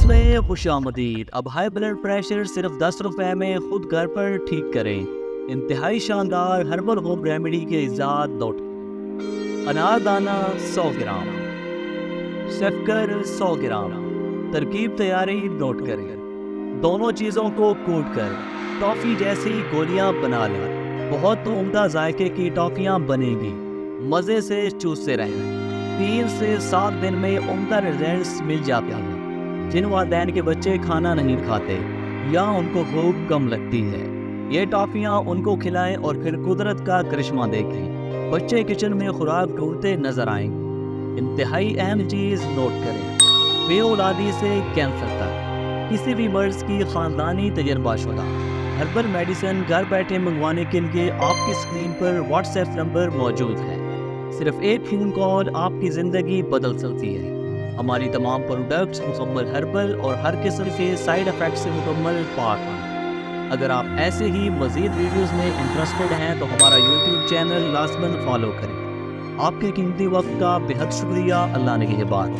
میں خوش آمدید۔ اب ہائی بلڈ پریشر صرف 10 روپے میں خود گھر پر ٹھیک کریں۔ انتہائی شاندار ہربل ہوم ریمیڈی کے اجزاء نوٹ۔ انار دانہ 100 گرام، شکر 100 گرام۔ ترکیب تیاری نوٹ کریں۔ دونوں چیزوں کو کوٹ کر ٹافی جیسی گولیاں بنا لیں۔ بہت عمدہ ذائقے کی ٹافیاں بنے گی، مزے سے چوستے رہیں۔ 3 سے 7 دن میں عمدہ ریزلٹس مل جاتے ہیں۔ جن والدین کے بچے کھانا نہیں کھاتے یا ان کو بھوک کم لگتی ہے، یہ ٹافیاں ان کو کھلائیں اور پھر قدرت کا کرشمہ دیکھیں۔ بچے کچن میں خوراک ڈھونڈتے نظر آئیں گے۔ انتہائی اہم چیز نوٹ کریں، بے اولادی سے کینسر تک کسی بھی مرض کی خاندانی تجربہ شدہ ہربل میڈیسن گھر بیٹھے منگوانے کے لیے آپ کی اسکرین پر واٹس ایپ نمبر موجود ہے۔ صرف ایک فون کال آپ کی زندگی بدل سکتی ہے۔ ہماری تمام پروڈکٹس مکمل ہربل اور ہر قسم کے سائیڈ افیکٹ سے مکمل پاک ہیں۔ اگر آپ ایسے ہی مزید ویڈیوز میں انٹرسٹڈ ہیں تو ہمارا یوٹیوب چینل لازماً فالو کریں۔ آپ کے قیمتی وقت کا بہت شکریہ۔ اللہ نگہبان۔